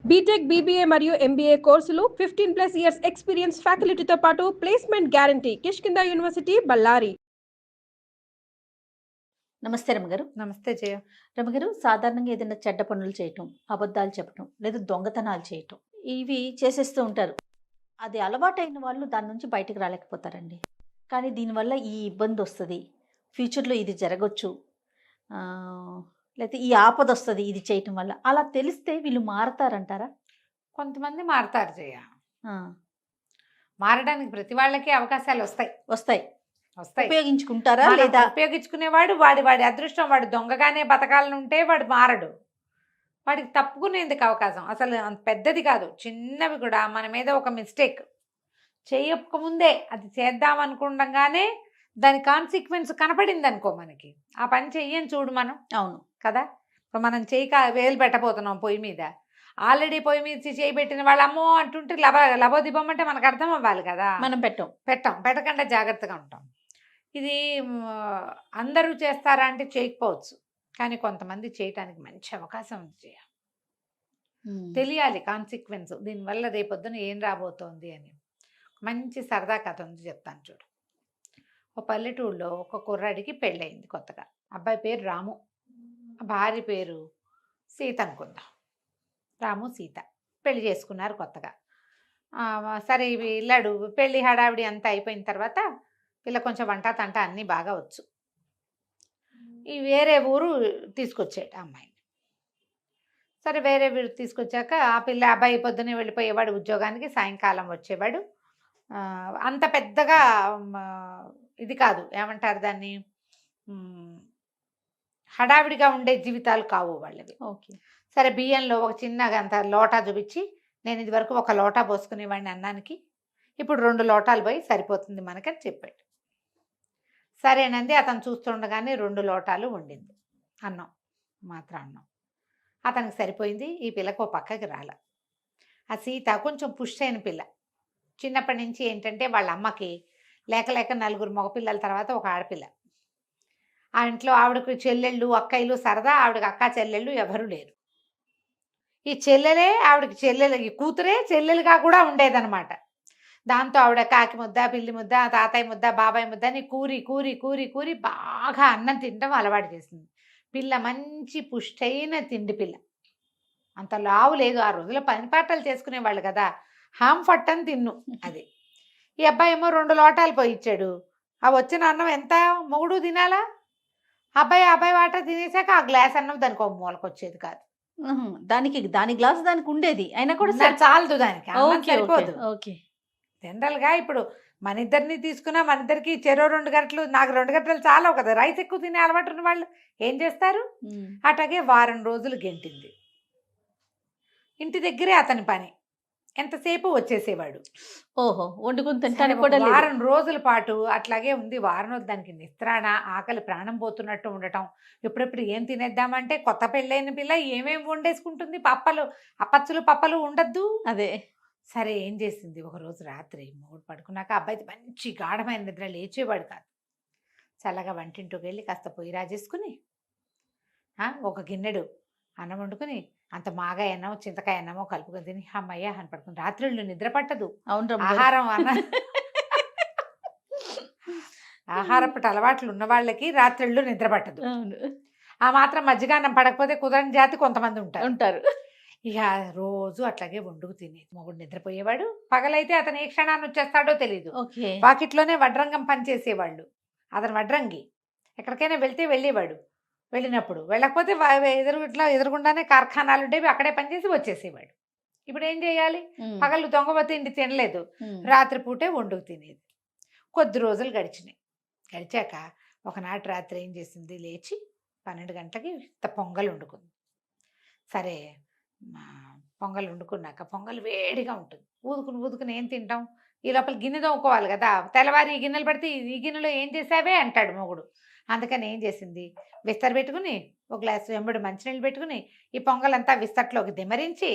BTech, BBA మరియు MBA కోర్సులు 15+ years experience ఫ్యాకల్టీతో పాటు placement guarantee. Kishkinda university, Ballari. నమస్తే రమగారు. నమస్తే జయ. రమగారు, సాధారణంగా ఏదైనా చెడ్డ పనులు చేయటం, అబద్ధాలు చెప్పటం లేదా దొంగతనాలు చేయటం ఇవి చేసేస్తూ ఉంటారు. అది అలవాటైన వాళ్ళు దాని నుంచి బయటకు రాలేకపోతారండి. కానీ దీనివల్ల ఈ ఇబ్బంది వస్తుంది, ఫ్యూచర్లో ఇది జరగచ్చు, లేకపోతే ఈ ఆపద వస్తుంది ఇది చేయటం వల్ల, అలా తెలిస్తే వీళ్ళు మారతారంటారా? కొంతమంది మారతారు జయ. ఆ, మారడానికి ప్రతి వాళ్ళకి అవకాశాలు వస్తాయి. వస్తాయి. వస్తాయి. ఉపయోగించుకుంటారా మనం లేదా? ఉపయోగించుకునేవాడు వాడి అదృష్టం. వాడు దొంగగానే బతకాలనుంటే వాడు మారడు. వాడికి తప్పుకునేందుకు అవకాశం అసలు అంత పెద్దది కాదు, చిన్నవి కూడా మన మీద ఒక మిస్టేక్ చేయకముందే అది చేద్దాం అనుకుండగానే దాని కాన్సిక్వెన్స్ కనపడింది అనుకో మనకి, ఆ పని చెయ్యని చూడు మనం. అవును కదా, ఇప్పుడు మనం వేలు పెట్టబోతున్నాం పొయ్యి మీద. ఆల్రెడీ పొయ్యి మీద చేయి పెట్టిన వాళ్ళు అమ్మో అంటుంటే లబోదిబం అంటే మనకు అర్థం అవ్వాలి కదా. మనం పెట్టకుండా జాగ్రత్తగా ఉంటాం. ఇది అందరూ చేస్తారా అంటే చేయకపోవచ్చు, కానీ కొంతమంది చేయటానికి మంచి అవకాశం ఉంది. తెలియాలి కాన్సిక్వెన్స్, దీనివల్ల రేపొద్దున ఏం రాబోతోంది అని. మంచి సరదా కథ ఉంది, చెప్తాను చూడు. ఒక పల్లెటూరులో ఒక కుర్రాడికి పెళ్ళయింది కొత్తగా. అబ్బాయి పేరు రాము, భార్య పేరు సీత అనుకుందాం. రాము సీత పెళ్లి చేసుకున్నారు కొత్తగా. సరే వెళ్ళాడు, పెళ్ళి హడావిడి అంతా అయిపోయిన తర్వాత పిల్ల కొంచెం వంట తంట అన్నీ బాగా వచ్చు. ఈ వేరే ఊరు తీసుకొచ్చాడు అమ్మాయిని. సరే వేరే ఊరు తీసుకొచ్చాక ఆ పిల్ల అబ్బాయి పొద్దునే వెళ్ళిపోయేవాడు ఉద్యోగానికి, సాయంకాలం వచ్చేవాడు. అంత పెద్దగా ఇది కాదు, ఏమంటారు దాన్ని, హడావిడిగా ఉండే జీవితాలు కావు వాళ్ళవి. ఓకే. సరే బియ్యంలో ఒక చిన్నగా అంత లోటా చూపించి, నేను ఇది వరకు ఒక లోటా పోసుకునేవాడిని అన్నానికి, ఇప్పుడు 2 లోటాలు పోయి సరిపోతుంది మనకని చెప్పాడు. సరేనంది. అతను చూస్తుండగానే 2 లోటాలు వండింది అన్నం, మాత్రం అన్నం. అతనికి సరిపోయింది. ఈ పిల్లకు ఓ పక్కకి రాల. ఆ సీత కొంచెం పుష్ అయిన పిల్ల. చిన్నప్పటి నుంచి ఏంటంటే వాళ్ళ అమ్మకి లేక 4 మగపిల్లల తర్వాత ఒక ఆడపిల్ల. ఆ ఇంట్లో ఆవిడకు చెల్లెళ్ళు అక్కయ్యలు సరదా, ఆవిడకి అక్క చెల్లెళ్ళు ఎవరు లేరు. ఈ చెల్లెలే ఆవిడకి కూతురే చెల్లెలుగా కూడా ఉండేదన్నమాట. దాంతో ఆవిడ కాకి ముద్ద, పిల్లి ముద్ద, తాతయ్య ముద్ద, బాబాయ్ ముద్ద అని కూరి కూరి కూరి కూరి బాగా అన్నం తినడం అలవాటు చేసింది. పిల్ల మంచి పుష్టైన తిండి పిల్ల, అంత లావు లేదు. ఆ రోజుల్లో పని పాటలు చేసుకునేవాళ్ళు కదా, హామ్ ఫట్టని తిన్ను అది. ఈ అబ్బాయి ఏమో 2 లోటాలు పోయిచ్చాడు. ఆ వచ్చిన అన్నం ఎంత మొగుడు తినాలా? అబ్బాయి వాట తినేసాక ఆ గ్లాస్ అన్నం దానికి ఒక మూలకు వచ్చేది కాదు. దాని గ్లాస్ దానికి ఉండేది, అయినా కూడా చాలదు దానికి, సరిపోదు. ఓకే. జనరల్గా ఇప్పుడు మన ఇద్దరిని తీసుకున్నా, మన ఇద్దరికి చెరో 2 గంటలు, నాకు 2 గంటలు చాలవు కదా. రైస్ ఎక్కువ తినే అలవాటు ఉన్న వాళ్ళు ఏం చేస్తారు? అట్లాగే వారం రోజులు గెంటింది. ఇంటి దగ్గరే అతని పని, ఎంతసేపు వచ్చేసేవాడు. ఓహో, వండుకుని తింటానికి కూడా వారం రోజుల పాటు అట్లాగే ఉంది. వారం రోజులు దానికి నిస్త్రాణ, ఆకలి ప్రాణం పోతున్నట్టు ఉండటం. ఎప్పుడెప్పుడు ఏం తినేద్దామంటే, కొత్త పెళ్ళైన పిల్ల ఏమేమి వండేసుకుంటుంది? అప్పచ్చులు పప్పలు ఉండద్దు. అదే. సరే ఏం చేసింది, ఒకరోజు రాత్రి మొగుడు పడుకున్నాక అబ్బాయి మంచి గాఢమైన నిద్ర, లేచేవాడు కాదు. చల్లగా వంటింటికి వెళ్ళి కాస్త పొయ్యి రాజేసుకుని ఒక గిన్నెడు అన్నం వండుకుని అంత మాగాయ అన్నమో చింతకాయ అన్నమో కలుపుకొని తిని అమ్మయ్య అని పడుకుని. రాత్రిళ్ళు నిద్ర పట్టదు. అవును, ఆహారపు అలవాట్లు ఉన్న వాళ్ళకి రాత్రిళ్ళు నిద్ర పట్టదు. ఆ మాత్రం మజ్జిగాన్నం పడకపోతే కుదరని జాతి కొంతమంది ఉంటారు. ఇక రోజు అట్లాగే వండుకు తినేది. మొగుడు నిద్రపోయేవాడు. పగలైతే అతను ఏ క్షణాన్ని వచ్చేస్తాడో తెలీదు. వాకిట్లోనే వడ్రంగం పనిచేసేవాళ్ళు. అతను వడ్రంగి. ఎక్కడికైనా వెళ్తే వెళ్ళేవాడు. వెళ్ళినప్పుడు వెళ్ళకపోతే ఎదురుగుండానే కార్ఖానాలు ఉండేవి, అక్కడే పనిచేసి వచ్చేసేవాడు. ఇప్పుడు ఏం చేయాలి? పగలు దొంగపోతే ఇంటి తినలేదు, రాత్రిపూటే వండుకు తినేది. కొద్ది రోజులు గడిచాక ఒకనాటి రాత్రి ఏం చేసింది, లేచి 12 గంటలకి పొంగల్ వండుకుంది. సరే పొంగల్ వండుకున్నాక, పొంగల్ వేడిగా ఉంటుంది, ఊదుకుని ఏం తింటాం? ఈ లోపల గిన్నె తోముకోవాలి కదా. తెల్లవారి ఈ గిన్నెలు పడితే ఈ గిన్నెలో ఏం చేసావే అంటాడు మొగుడు. అందుకని ఏం చేసింది, విస్తర పెట్టుకుని ఒక గ్లాసు వెంబడి మంచినీళ్ళు పెట్టుకుని ఈ పొంగలంతా విస్తట్లోకి దిమరించి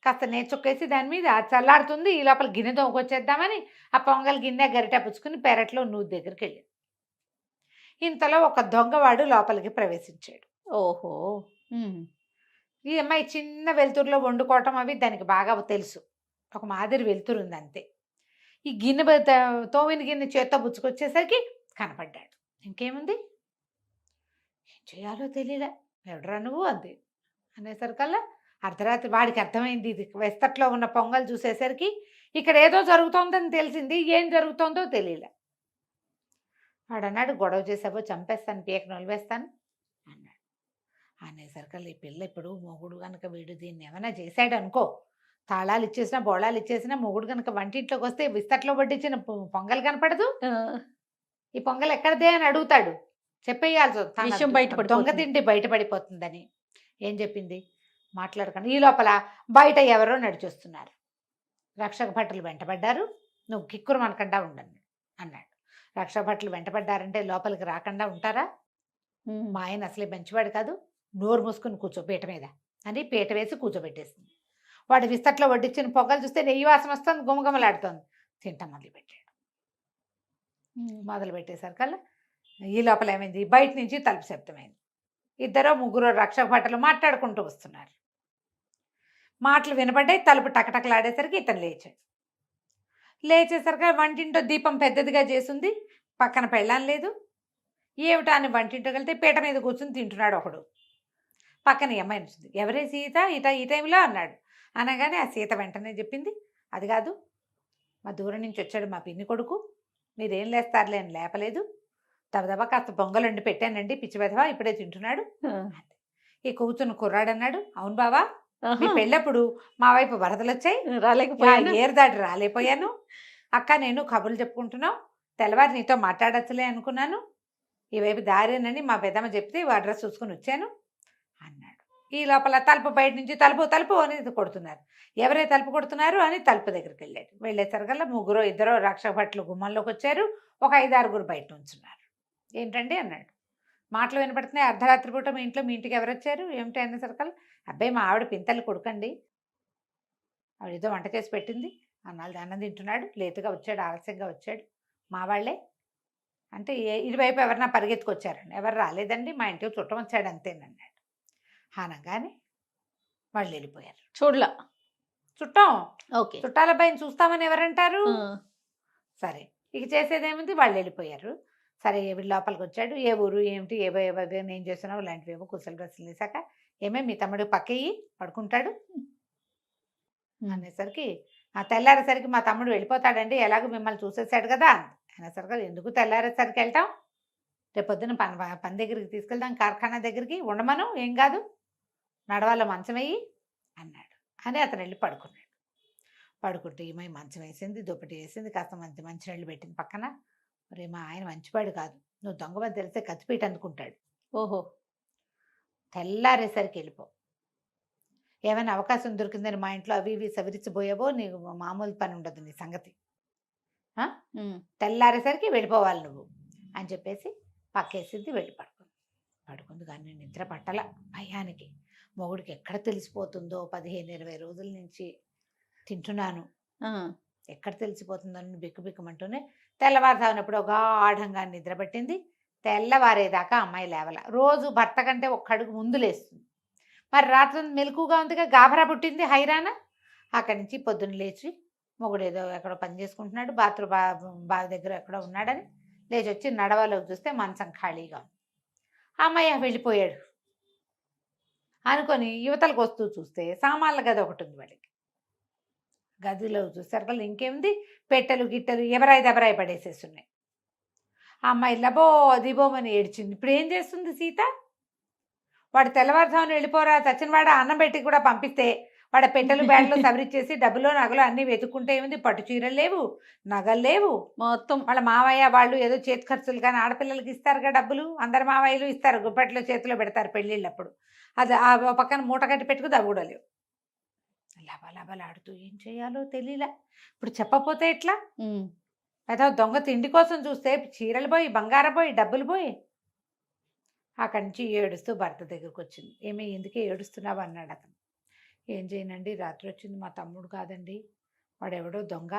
కాస్త నేర్చుక్కేసి దాని మీద చల్లారుతుంది. ఈ లోపల గిన్నె తోముకొచ్చేద్దామని ఆ పొంగల్ గిన్నె గరిట పుచ్చుకుని పెరట్లో నూతి దగ్గరికి వెళ్ళింది. ఇంతలో ఒక దొంగవాడు లోపలికి ప్రవేశించాడు. ఓహో. ఈ అమ్మాయి చిన్న వెలుతురులో వండుకోవటం అవి దానికి బాగా తెలుసు. ఒక మాదిరి వెలుతురు ఉంది అంతే. ఈ గిన్నె తోమిన గిన్నె చేత్తో బుచ్చుకొచ్చేసరికి కనపడ్డాడు. ఇంకేముంది, ఏం చేయాలో తెలియలే. ఎవడరా నువ్వు అంది అనేసరికల్లా అర్ధరాత్రి వాడికి అర్థమైంది. ఇది వెస్తట్లో ఉన్న పొంగల్ చూసేసరికి ఇక్కడ ఏదో జరుగుతోందని తెలిసింది. ఏం జరుగుతోందో తెలియలే. వాడు అన్నాడు, గొడవ చేసావో చంపేస్తాను, పీక నొలివేస్తాను అన్నాడు. అనేసరికల్లా ఈ పిల్ల ఇప్పుడు మొగుడు కనుక వీడు దీన్ని ఏమైనా చేశాడు అనుకో, తాళాలు ఇచ్చేసినా బోళాలు ఇచ్చేసినా మొగుడు కనుక వంటింట్లోకి వస్తే విస్తట్లో వడ్డించిన పొంగల్ కనపడదు. ఈ పొంగల్ ఎక్కడదే అని అడుగుతాడు. చెప్పేయాల్సి విషయం బయటపడిపోతుంది. దొంగ తిండి బయటపడిపోతుందని. ఏం చెప్పింది, మాట్లాడకండి. ఈ లోపల బయట ఎవరో నడిచొస్తున్నారు. రక్షక భటులు వెంటబడ్డారు. నువ్వు కిక్కురు మనకుండా ఉండండి అన్నాడు. రక్షక భటులు వెంటబడ్డారంటే లోపలికి రాకుండా ఉంటారా? మా ఆయన అసలే మంచివాడు కాదు, నోరు మూసుకుని కూర్చో పీట మీద అని పీట వేసి కూర్చోబెట్టేసింది. వాడు విస్తట్లో వడ్డించిన పొగలు చూస్తే నెయ్యి వాసన వస్తుంది, గుమగుమలాడుతోంది. తింటా మొదలు పెట్టేసరికల్లా ఈ లోపల ఏమైంది, బయట నుంచి తలుపు శబ్దమైంది. 2-3 రక్షక భటులు మాట్లాడుకుంటూ వస్తున్నారు. మాటలు వినబడ్డాయి. తలుపు టకటకలాడేసరికి ఇతను లేచాడు. లేచేసరికి వంటింటో దీపం పెద్దదిగా చేసింది. పక్కన పెళ్ళాం లేదు. ఏమిటా అని వంటింటోకి వెళ్తే పీట మీద కూర్చుని తింటున్నాడు ఒకడు. పక్కన ఈ అమ్మాయి వచ్చింది. ఎవరే సీత ఈ టైంలో అన్నాడు. అనగానే ఆ సీత వెంటనే చెప్పింది, అది కాదు, మా దూరం నుంచి వచ్చాడు మా పిన్ని కొడుకు, మీరేం లేస్తారులే అని లేపలేదు, దబదబా కాస్త పొంగల్ వండి పెట్టానండి, పిచ్చి వెధవా ఇప్పుడే తింటున్నాడు. ఈ కూతురు కుర్రాడు అన్నాడు, అవును బావా, మీ పెళ్ళప్పుడు మా వైపు వరదలు వచ్చాయి, రాలేకపోయాను, ఏరు దాటి రాలేపోయాను. అక్క నేను కబుర్లు చెప్పుకుంటున్నాం, తెల్లవారి నీతో మాట్లాడచ్చులే అనుకున్నాను, ఈ వైపు దారేనని మా పెద్దమ్మ చెప్తే అడ్రస్ చూసుకుని వచ్చాను అన్నాడు. ఈ లోపల తలుపు బయట నుంచి తలుపు అని కొడుతున్నారు. ఎవరే తలుపు కొడుతున్నారు అని తలుపు దగ్గరికి వెళ్ళాడు. వెళ్ళేసరికల్లా 3-2 రక్షక భటులు గుమ్మంలోకి వచ్చారు. ఒక 5-6 బయట ఉంచున్నారు. ఏంటండి అన్నాడు. మాటలు వినపడుతున్నాయి. అర్ధరాత్రి పూట మీ ఇంటికి ఎవరు వచ్చారు ఏమిటి అనేసరికల్లా, అబ్బాయి మా ఆవిడ పింతల్లి కొడుకండి, ఆవిడ ఏదో వంట చేసి పెట్టింది, అన్నాళ్ళు అన్నం తింటున్నాడు, లేటుగా వచ్చాడు, ఆలస్యంగా వచ్చాడు, మా వాళ్ళే అంటే ఇటువైపు ఎవరన్నా పరిగెత్తుకొచ్చారండి. ఎవరు రాలేదండి, మా ఇంటికి చుట్టం వచ్చాడు అంతేనన్నాడు. అనగానే వాళ్ళు వెళ్ళిపోయారు. చూడలా చుట్టం, ఓకే, చుట్టాల అబ్బాయిని చూస్తామని ఎవరంటారు. సరే ఇక చేసేదేముంది, వాళ్ళు వెళ్ళిపోయారు. సరే వీడి లోపలికి వచ్చాడు. ఏ ఊరు ఏమిటి ఏవో ఏం చేస్తున్నావు ఇలాంటివేమో కుశల డ్రెస్సులు వేసాక, ఏమే మీ తమ్ముడు పక్కయ్యి పడుకుంటాడు అనేసరికి, ఆ తెల్లారేసరికి మా తమ్ముడు వెళ్ళిపోతాడండి, ఎలాగో మిమ్మల్ని చూసేసాడు కదా అనేసరికి, ఎందుకు తెల్లారేసరికి వెళ్తాం, రేపొద్దున పని దగ్గరికి తీసుకెళ్తాం, కార్ఖానా దగ్గరికి, ఉండమను, ఏం కాదు, నడవాళ్ళ మంచం వేయి అన్నాడు. అని అతను వెళ్ళి పడుకున్నాడు. పడుకుంటే ఈమె మంచం వేసింది, దుప్పటి వేసింది, కాస్త మంచినీళ్ళు పెట్టింది పక్కన. మరి మా ఆయన మంచివాడు కాదు, నువ్వు దొంగమని తెలిస్తే కత్తిపీట అందుకుంటాడు. ఓహో, తెల్లారేసరికి వెళ్ళిపో, ఏమైనా అవకాశం దొరికిందని మా ఇంట్లో అవి ఇవి సవరించబోయావో నీకు మామూలు పని ఉండదు నీ సంగతి, తెల్లారేసరికి వెళ్ళిపోవాలి నువ్వు అని చెప్పేసి పక్కేసింది. వెళ్ళి పడుకుంది. కానీ నిద్ర పట్టల భయానికి. మొగుడికి ఎక్కడ తెలిసిపోతుందో, 15-20 రోజుల నుంచి తింటున్నాను, ఎక్కడ తెలిసిపోతుందో అని బిక్కుబిక్కుమంటూనే తెల్లవారుతానప్పుడు ఒక గాఢంగా నిద్ర పట్టింది. తెల్లవారేదాకా అమ్మాయి లేవల. రోజు భర్త కంటే ఒక్క అడుగు ముందు లేస్తుంది. మరి రాత్రి మెలకుగా ఉందిగా గాభరా పుట్టింది, హైరాణ. అక్కడి నుంచి పొద్దున్న లేచి మొగుడు ఏదో ఎక్కడో పని చేసుకుంటున్నాడు, బావి దగ్గర ఎక్కడో ఉన్నాడని లేచి వచ్చి నడవలోకి చూస్తే మంచం ఖాళీగా ఉంది. అమ్మాయి వెళ్ళిపోయాడు అనుకొని యువతలకు వస్తూ చూస్తే సామాన్ల గది ఒకటి ఉంది. వాళ్ళకి గదిలో చూసారు ఇంకేముంది, పెట్టెలు గిట్టెలు ఎవరాయి పడేసేస్తున్నాయి. ఆ అమ్మాయి లబో దిబోమని ఏడ్చింది. ఇప్పుడు ఏం చేస్తుంది సీత? వాడు తెల్లవారుజామున వెళ్ళిపోరా చచ్చినవాడ అన్నం పెట్టి కూడా పంపిస్తే వాడు పెట్టెలు బ్యాడ్లో సవరిచ్చేసి డబ్బులో నగలు అన్నీ వెతుక్కుంటే ఏముంది, పట్టు చీరలు లేవు, నగలు లేవు, మొత్తం వాళ్ళ మావయ్య వాళ్ళు ఏదో చేతి ఖర్చులు కానీ ఆడపిల్లలకి ఇస్తారుగా డబ్బులు, అందరు మావయ్యలు ఇస్తారు, గుప్పట్లో చేతిలో పెడతారు పెళ్ళిళ్ళప్పుడు, అది ఆ పక్కన మూట కట్టి పెట్టుకుని అవి కూడా లేవు. లబలాడుతూ ఏం చేయాలో తెలియలే. ఇప్పుడు చెప్పపోతే ఎట్లా? ఏదో దొంగ తిండి కోసం చూస్తే చీరలు పోయి, బంగారం పోయి, డబ్బులు పోయి. అక్కడి నుంచి ఏడుస్తూ భర్త దగ్గరకు వచ్చింది. ఏమీ ఎందుకే ఏడుస్తున్నావు అన్నాడు అతను. ఏం చేయనండి, రాత్రి వచ్చింది మా తమ్ముడు కాదండి, వాడెవడో దొంగ,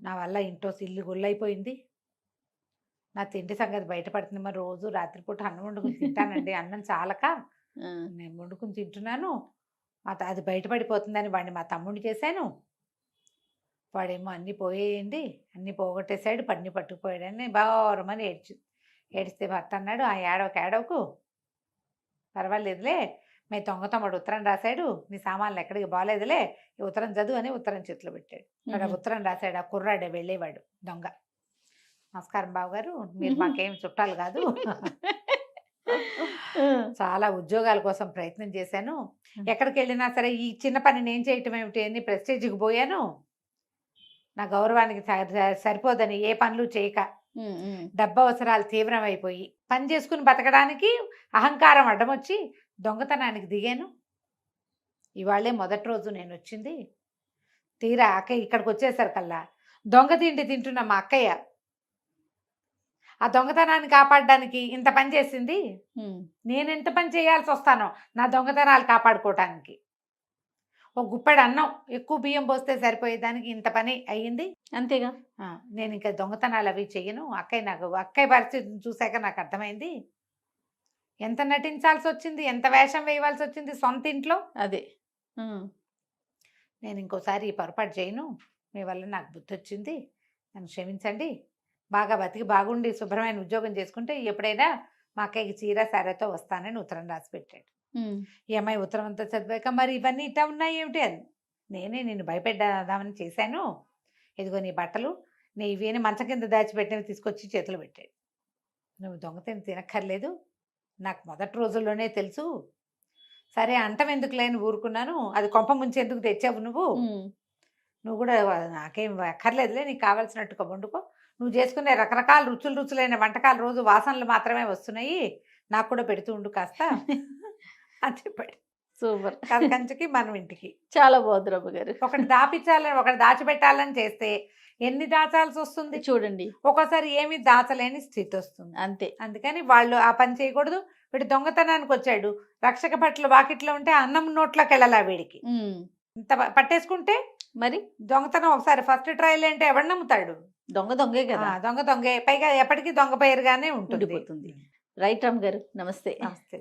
నా వల్ల ఇంట్లో ఇల్లు గుల్లైపోయింది, నా తిండి సంగతి బయటపడుతుంది, మరి రోజు రాత్రిపూట అన్నం వండుకుని తింటానండి, అన్నం చాలక నేను వండుకుని తింటున్నాను. అది బయటపడిపోతుందని వాడిని మా తమ్ముడిని చేశాను. వాడేమో అన్నీ పోయేయండి, అన్నీ పోగొట్టేశాడు, పన్ని పట్టుకుపోయాడని బారమని ఏడిస్తే భర్త అన్నాడు, ఆ ఏడవకు పర్వాలేదులే, మీ తమ్ముడు ఉత్తరం రాశాడు, నీ సామాన్లు ఎక్కడికి బాగాలేదులే, ఈ ఉత్తరం చదువు అని ఉత్తరం చేతిలో పెట్టాడు. వాడు ఆ ఉత్తరం రాశాడు. ఆ కుర్రాడే వెళ్ళేవాడు దొంగ. నమస్కారం బావగారు, మీరు మాకేం చుట్టాలు కాదు, చాలా ఉద్యోగాల కోసం ప్రయత్నం చేశాను, ఎక్కడికి వెళ్ళినా సరే ఈ చిన్న పని నేను చేయటం ఏమిటి అని ప్రెస్టేజ్కి పోయాను, నా గౌరవానికి సరిపోదని ఏ పనులు చేయక డబ్బు అవసరాలు తీవ్రమైపోయి పని చేసుకుని బతకడానికి అహంకారం అడ్డమొచ్చి దొంగతనానికి దిగాను. ఇవాళే మొదటి రోజు నేను వచ్చింది. తీరా అక్కయ్య ఇక్కడికి వచ్చేసరికల్లా దొంగ తిండి తింటున్న మా అక్కయ్య ఆ దొంగతనాన్ని కాపాడడానికి ఇంత పని చేసింది. నేను ఎంత పని చేయాల్సి వస్తానో నా దొంగతనాలు కాపాడుకోవటానికి. ఒక గుప్పెడు అన్నం ఎక్కువ బియ్యం పోస్తే సరిపోయేదానికి ఇంత పని అయ్యింది. అంతేగా. నేను ఇంకా దొంగతనాలు అవి చెయ్యను. అక్కయ్య పరిస్థితిని చూశాక నాకు అర్థమైంది. ఎంత నటించాల్సి వచ్చింది, ఎంత వేషం వేయవలసి వచ్చింది సొంత ఇంట్లో. అదే నేను ఇంకోసారి ఈ పొరపాటు చేయను, మీ వల్ల నాకు బుద్ధి వచ్చింది, నన్ను క్షమించండి, బాగా బతికి బాగుండి శుభ్రమైన ఉద్యోగం చేసుకుంటే ఎప్పుడైనా మా అక్కయ్యకి చీర సారెతో వస్తానని ఉత్తరం రాసి పెట్టాడు. ఈ అమ్మాయి ఉత్తరం అంతా చదివాక మరి ఇవన్నీ ఇట్లా ఉన్నాయి ఏమిటి అని నేనే నిన్ను భయపెడదామని చేశాను, ఇదిగో నీ బట్టలు, నీ ఇవి మంచం కింద దాచిపెట్టినవి తీసుకొచ్చి చేతులు పెట్టాడు. నువ్వు దొంగతనం తినక్కర్లేదు, నాకు మొదటి రోజుల్లోనే తెలుసు, సరే అంటం ఎందుకు లేని ఊరుకున్నాను, అది కొంప ముంచి ఎందుకు తెచ్చావు నువ్వు కూడా నాకేం అక్కర్లేదులే, నీకు కావాల్సినట్టుగా వండుకో, నువ్వు చేసుకునే రకరకాల రుచులైన వంటకాలు రోజు వాసనలు మాత్రమే వస్తున్నాయి, నాకు కూడా పెడుతూ ఉండు కాస్త అని చెప్పాడు. సూపర్. కంచుకి మనం ఇంటికి. చాలా బాగుంది రమ్మ గారు. ఒకటి దాపించాలని ఒకటి దాచిపెట్టాలని చేస్తే ఎన్ని దాచాల్సి వస్తుంది చూడండి. ఒక్కోసారి ఏమి దాచలేని స్థితి వస్తుంది. అంతే. అందుకని వాళ్ళు ఆ పని చేయకూడదు. వీడు దొంగతనానికి వచ్చాడు, రక్షక భటులు వాకిట్లో ఉంటే అన్నం నోట్లోకి వెళ్ళాలా వీడికి, ఇంత పట్టేసుకుంటే మరి దొంగతనం ఒకసారి ఫస్ట్ ట్రయల్ అంటే ఎవడు నమ్ముతాడు? దొంగే కదా. దొంగే, పైగా ఎప్పటికీ దొంగ పేరుగానే ఉంటుంది. రైట్ రామ్ గారు, నమస్తే. నమస్తే.